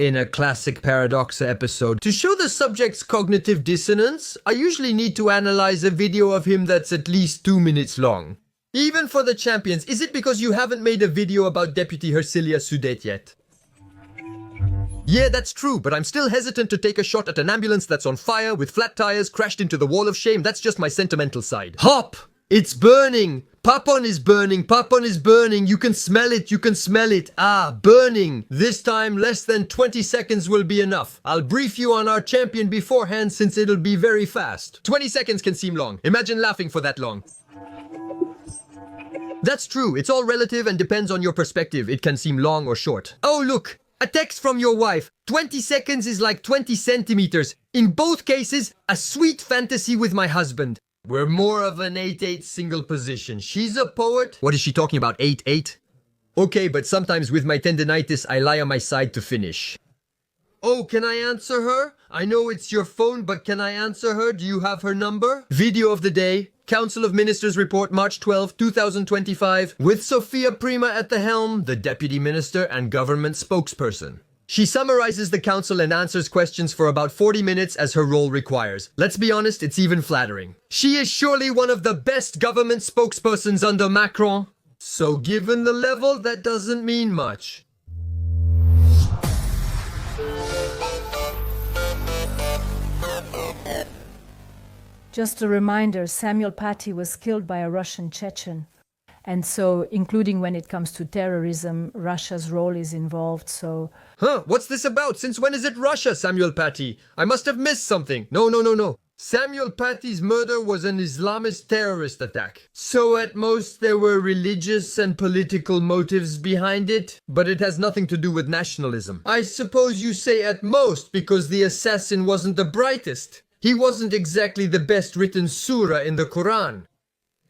In a classic Paradoxa episode, to show the subject's cognitive dissonance, I usually need to analyze a video of him that's at least 2 minutes long. Even for the champions, is it because you haven't made a video about Deputy Hercilia Sudet yet? Yeah, that's true, but I'm still hesitant to take a shot at an ambulance that's on fire with flat tires crashed into the wall of shame. That's just my sentimental side. Hop! It's burning! Papon is burning! Papon is burning! You can smell it! You can smell it! Ah, burning! This time, less than 20 seconds will be enough. I'll brief you on our champion beforehand since it'll be very fast. 20 seconds can seem long. Imagine laughing for that long. That's true. It's all relative and depends on your perspective. It can seem long or short. Oh, look! A text from your wife. 20 seconds is like 20 centimeters. In both cases, a sweet fantasy with my husband. We're more of an 8-8 single position. She's a poet. What is she talking about, 8-8? Okay, but sometimes with my tendinitis, I lie on my side to finish. Oh, can I answer her? I know it's your phone, but can I answer her? Do you have her number? Video of the day. Council of Ministers report March 12, 2025. With Sophia Prima at the helm, the Deputy Minister and government spokesperson. She summarizes the council and answers questions for about 40 minutes as her role requires. Let's be honest, it's even flattering. She is surely one of the best government spokespersons under Macron. So given the level, that doesn't mean much. Just a reminder, Samuel Paty was killed by a Russian Chechen. And so, including when it comes to terrorism, Russia's role is involved, so... Huh, what's this about? Since when is it Russia, Samuel Paty? I must have missed something. No. Samuel Paty's murder was an Islamist terrorist attack. So at most there were religious and political motives behind it, but it has nothing to do with nationalism. I suppose you say at most because the assassin wasn't the brightest. He wasn't exactly the best written surah in the Quran.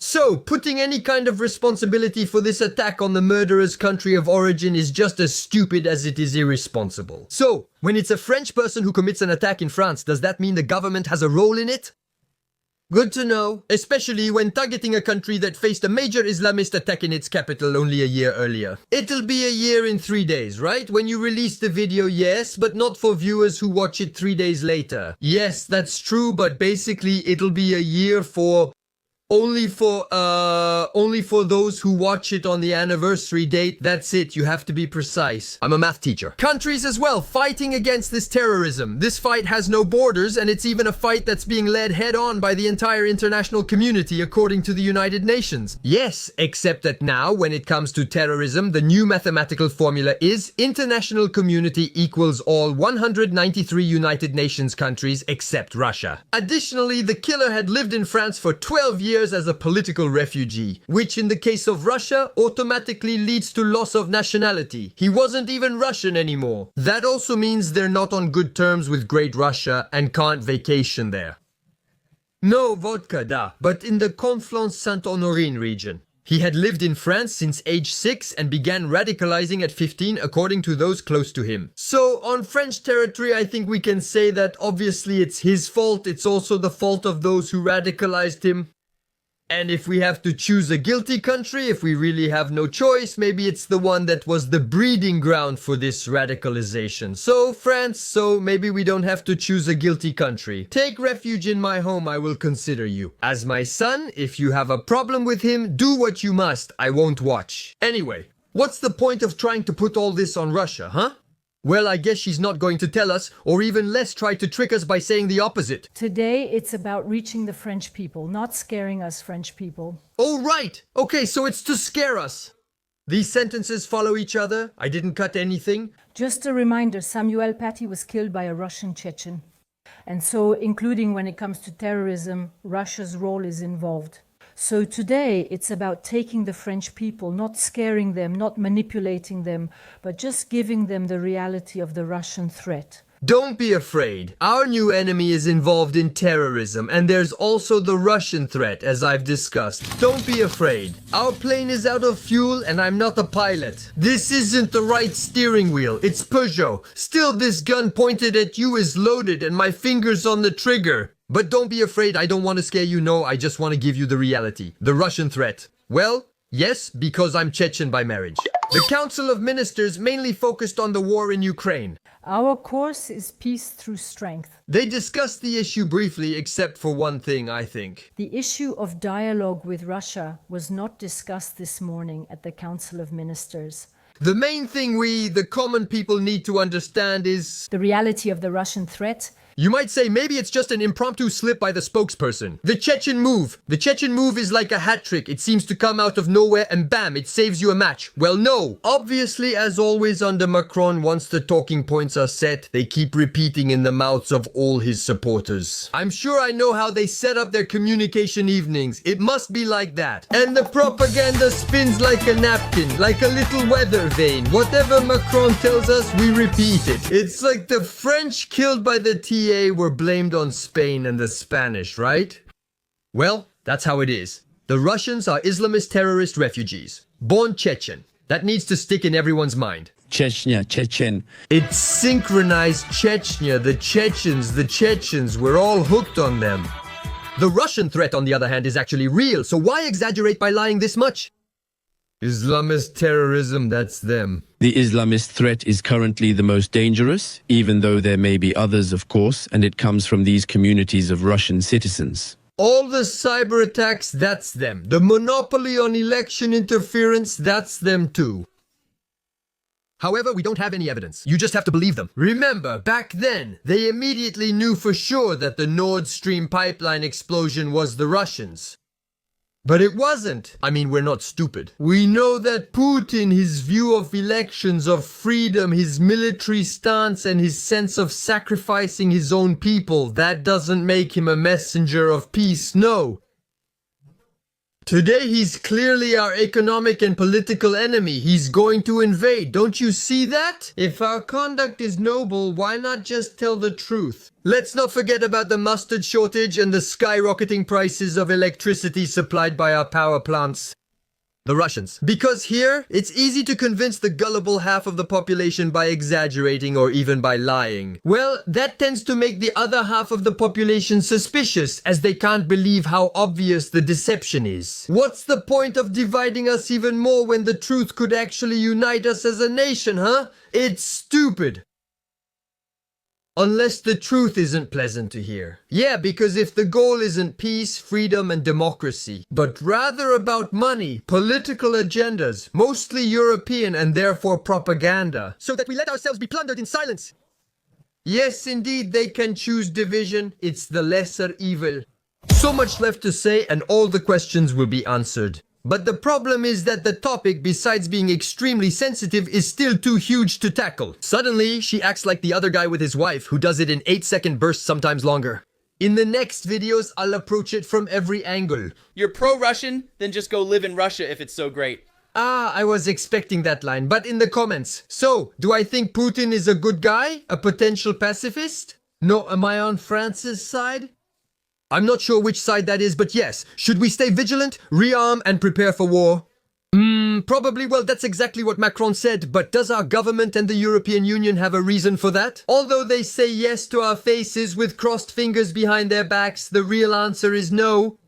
So, putting any kind of responsibility for this attack on the murderer's country of origin is just as stupid as it is irresponsible. So, when it's a French person who commits an attack in France, does that mean the government has a role in it? Good to know, especially when targeting a country that faced a major Islamist attack in its capital only a year earlier. It'll be a year in 3 days, right? When you release the video, yes, but not for viewers who watch it 3 days later. Yes, that's true, but basically it'll be a year for... Only for those who watch it on the anniversary date. That's it, you have to be precise. I'm a math teacher. Countries as well, fighting against this terrorism. This fight has no borders, and it's even a fight that's being led head-on by the entire international community, according to the United Nations. Yes, except that now, when it comes to terrorism, the new mathematical formula is international community equals all 193 United Nations countries except Russia. Additionally, the killer had lived in France for 12 years as a political refugee, which in the case of Russia automatically leads to loss of nationality. He wasn't even Russian anymore. That also means they're not on good terms with Great Russia and can't vacation there. No vodka, da, but in the Conflans Saint-Honorine region. He had lived in France since age 6 and began radicalizing at 15 according to those close to him. So on French territory, I think we can say that obviously it's his fault. It's also the fault of those who radicalized him. And if we have to choose a guilty country, if we really have no choice, maybe it's the one that was the breeding ground for this radicalization. So France, so maybe we don't have to choose a guilty country. Take refuge in my home, I will consider you. As my son, if you have a problem with him, do what you must, I won't watch. Anyway, what's the point of trying to put all this on Russia, huh? Well, I guess she's not going to tell us, or even less try to trick us by saying the opposite. Today, it's about reaching the French people, not scaring us French people. Oh, right! Okay, so it's to scare us. These sentences follow each other. I didn't cut anything. Just a reminder, Samuel Paty was killed by a Russian Chechen. And so, including when it comes to terrorism, Russia's role is involved. So today, it's about taking the French people, not scaring them, not manipulating them, but just giving them the reality of the Russian threat. Don't be afraid. Our new enemy is involved in terrorism, and there's also the Russian threat, as I've discussed. Don't be afraid. Our plane is out of fuel, and I'm not a pilot. This isn't the right steering wheel. It's Peugeot. Still, this gun pointed at you is loaded, and my finger's on the trigger. But don't be afraid. I don't want to scare you. No, I just want to give you the reality. The Russian threat. Well, yes, because I'm Chechen by marriage. The Council of Ministers mainly focused on the war in Ukraine. Our course is peace through strength. They discussed the issue briefly, except for one thing, I think. The issue of dialogue with Russia was not discussed this morning at the Council of Ministers. The main thing we, the common people, need to understand is... The reality of the Russian threat. You might say maybe it's just an impromptu slip by the spokesperson. The Chechen move. The Chechen move is like a hat trick. It seems to come out of nowhere and bam, it saves you a match. Well, no. Obviously, as always under Macron, once the talking points are set, they keep repeating in the mouths of all his supporters. I'm sure I know how they set up their communication evenings. It must be like that. And the propaganda spins like a napkin, like a little weather vane. Whatever Macron tells us, we repeat it. It's like the French killed by the TA were blamed on Spain and the Spanish, right? Well, that's how it is. The Russians are Islamist terrorist refugees, born Chechen. That needs to stick in everyone's mind. Chechnya, Chechen. It's synchronized Chechnya, the Chechens, we're all hooked on them. The Russian threat, on the other hand, is actually real, so why exaggerate by lying this much? Islamist terrorism, that's them. The Islamist threat is currently the most dangerous, even though there may be others, of course, and it comes from these communities of Russian citizens. All the cyber attacks, that's them. The monopoly on election interference, that's them too. However, we don't have any evidence. You just have to believe them. Remember, back then, they immediately knew for sure that the Nord Stream pipeline explosion was the Russians. But it wasn't. I mean, we're not stupid. We know that Putin, his view of elections, of freedom, his military stance, and his sense of sacrificing his own people, that doesn't make him a messenger of peace, no. Today he's clearly our economic and political enemy. He's going to invade. Don't you see that? If our conduct is noble, why not just tell the truth? Let's not forget about the mustard shortage and the skyrocketing prices of electricity supplied by our power plants. The Russians. Because here, it's easy to convince the gullible half of the population by exaggerating or even by lying. Well, that tends to make the other half of the population suspicious, as they can't believe how obvious the deception is. What's the point of dividing us even more when the truth could actually unite us as a nation, huh? It's stupid. Unless the truth isn't pleasant to hear. Yeah, because if the goal isn't peace, freedom, and democracy, but rather about money, political agendas, mostly European and therefore propaganda, so that we let ourselves be plundered in silence. Yes, indeed, they can choose division. It's the lesser evil. So much left to say, and all the questions will be answered. But the problem is that the topic, besides being extremely sensitive, is still too huge to tackle. Suddenly, she acts like the other guy with his wife, who does it in 8-second bursts, sometimes longer. In the next videos, I'll approach it from every angle. You're pro-Russian? Then just go live in Russia if it's so great. Ah, I was expecting that line, but in the comments. So, do I think Putin is a good guy? A potential pacifist? No, am I on France's side? I'm not sure which side that is, but yes. Should we stay vigilant, rearm, and prepare for war? Probably. Well, that's exactly what Macron said, but does our government and the European Union have a reason for that? Although they say yes to our faces with crossed fingers behind their backs, the real answer is no.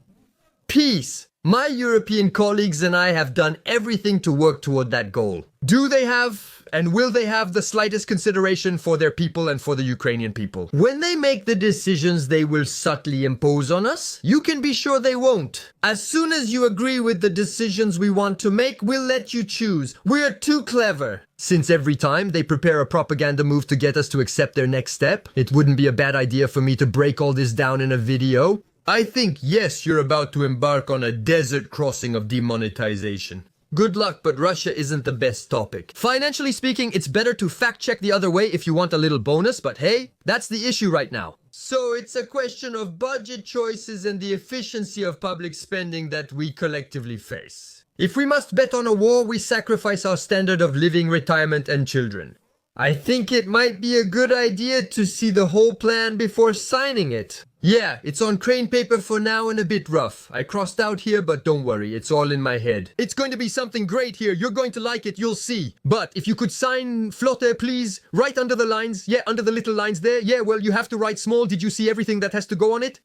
Peace. My European colleagues and I have done everything to work toward that goal. Do they have, and will they have, the slightest consideration for their people and for the Ukrainian people? When they make the decisions they will subtly impose on us, you can be sure they won't. As soon as you agree with the decisions we want to make, we'll let you choose. We're too clever. Since every time they prepare a propaganda move to get us to accept their next step, it wouldn't be a bad idea for me to break all this down in a video. I think, yes, you're about to embark on a desert crossing of demonetization. Good luck, but Russia isn't the best topic. Financially speaking, it's better to fact-check the other way if you want a little bonus, but hey, that's the issue right now. So it's a question of budget choices and the efficiency of public spending that we collectively face. If we must bet on a war, we sacrifice our standard of living, retirement, and children. I think it might be a good idea to see the whole plan before signing it. Yeah, it's on crane paper for now and a bit rough. I crossed out here, but don't worry, it's all in my head. It's going to be something great here. You're going to like it, you'll see. But if you could sign flotte, please, right under the lines. Yeah, under the little lines there. Yeah, well, you have to write small. Did you see everything that has to go on it?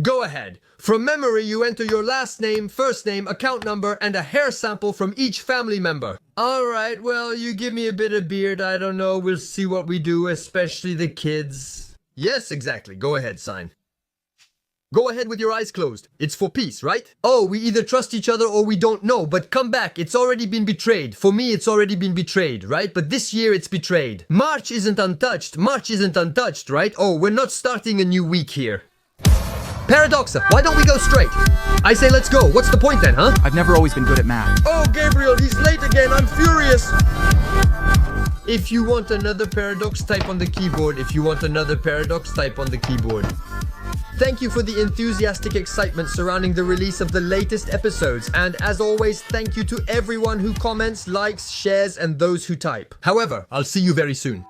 Go ahead. From memory, you enter your last name, first name, account number, and a hair sample from each family member. Alright, well, you give me a bit of beard, I don't know, we'll see what we do, especially the kids. Yes, exactly. Go ahead, sign. Go ahead with your eyes closed. It's for peace, right? Oh, we either trust each other or we don't know, but come back. It's already been betrayed. For me, it's already been betrayed, right? But this year, it's betrayed. March isn't untouched. March isn't untouched, right? Oh, we're not starting a new week here. Paradoxa, why don't we go straight? I say let's go. What's the point then, huh? I've never always been good at math. Oh, Gabriel, he's late again. I'm furious. If you want another paradox, type on the keyboard. If you want another paradox, type on the keyboard. Thank you for the enthusiastic excitement surrounding the release of the latest episodes, and as always, thank you to everyone who comments, likes, shares, and those who type. However, I'll see you very soon.